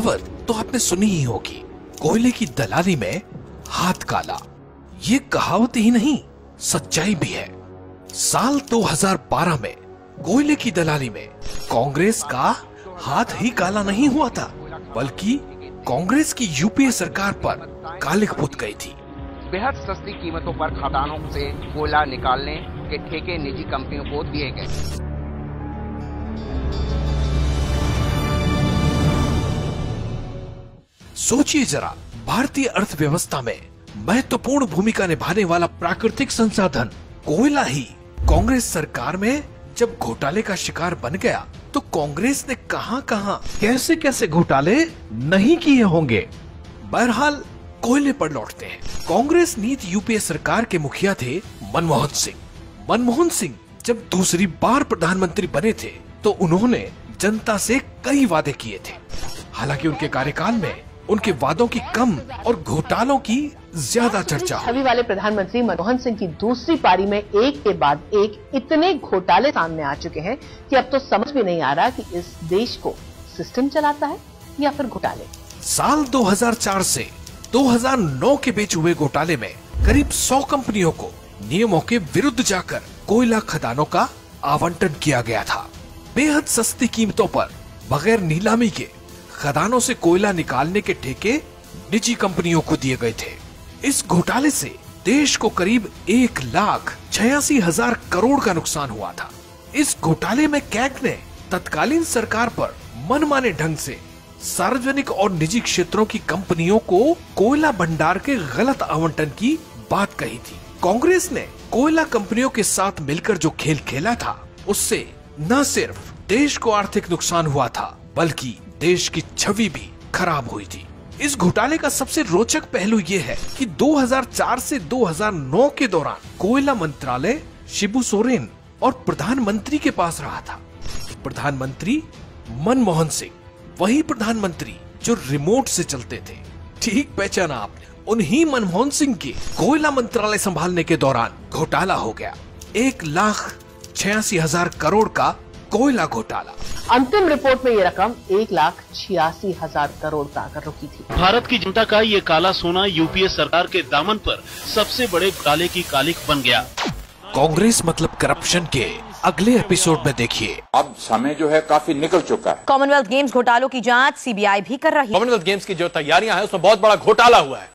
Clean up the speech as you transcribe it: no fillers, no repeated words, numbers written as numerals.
कहावत तो आपने सुनी ही होगी, कोयले की दलाली में हाथ काला। ये कहावत ही नहीं, सच्चाई भी है। साल 2012 में कोयले की दलाली में कांग्रेस का हाथ ही काला नहीं हुआ था, बल्कि कांग्रेस की यूपीए सरकार पर कालिख पुत गई थी। बेहद सस्ती कीमतों पर खदानों से कोयला निकालने के ठेके निजी कंपनियों को दिए गए। सोचिए जरा, भारतीय अर्थव्यवस्था में महत्वपूर्ण भूमिका निभाने वाला प्राकृतिक संसाधन कोयला ही कांग्रेस सरकार में जब घोटाले का शिकार बन गया, तो कांग्रेस ने कहां कैसे कैसे घोटाले नहीं किए होंगे। बहरहाल कोयले पर लौटते हैं। कांग्रेस नीति यूपीए सरकार के मुखिया थे मनमोहन सिंह। मनमोहन सिंह जब दूसरी बार प्रधानमंत्री बने थे तो उन्होंने जनता से कई वादे किए थे। हालांकि उनके कार्यकाल में उनके वादों की कम और घोटालों की ज्यादा चर्चा हो। छवि वाले प्रधानमंत्री मनमोहन सिंह की दूसरी पारी में एक के बाद एक इतने घोटाले सामने आ चुके हैं कि अब तो समझ भी नहीं आ रहा कि इस देश को सिस्टम चलाता है या फिर घोटाले। साल 2004 से 2009 के बीच हुए घोटाले में करीब 100 कंपनियों को नियमों के विरुद्ध जाकर कोयला खदानों का आवंटन किया गया था। बेहद सस्ती कीमतों पर बगैर नीलामी के खदानों से कोयला निकालने के ठेके निजी कंपनियों को दिए गए थे। इस घोटाले से देश को करीब 1,86,000 करोड़ का नुकसान हुआ था। इस घोटाले में कैग ने तत्कालीन सरकार पर मनमाने ढंग से सार्वजनिक और निजी क्षेत्रों की कंपनियों को कोयला भंडार के गलत आवंटन की बात कही थी। कांग्रेस ने कोयला कंपनियों के साथ मिलकर जो खेल खेला था, उससे न सिर्फ देश को आर्थिक नुकसान हुआ था, बल्कि देश की छवि भी खराब हुई थी। इस घोटाले का सबसे रोचक पहलू ये है कि 2004 से 2009 के दौरान कोयला मंत्रालय शिबू सोरेन और प्रधानमंत्री के पास रहा था। प्रधानमंत्री मनमोहन सिंह, वही प्रधानमंत्री जो रिमोट से चलते थे। ठीक पहचाना आपने, उन्हीं मनमोहन सिंह के कोयला मंत्रालय संभालने के दौरान घोटाला हो गया। 1,86,000 करोड़ का कोयला घोटाला। अंतिम रिपोर्ट में ये रकम 1,86,000 करोड़ तक आकर रुकी थी। भारत की जनता का ये काला सोना यूपीए सरकार के दामन पर सबसे बड़े घोटाले की कालिख बन गया। कांग्रेस मतलब करप्शन के अगले एपिसोड में देखिए। अब समय जो है काफी निकल चुका है। कॉमनवेल्थ गेम्स घोटालों की जांच सीबीआई भी कर रही है। कॉमनवेल्थ गेम्स की जो तैयारियां हैं उसमें बहुत बड़ा घोटाला हुआ है।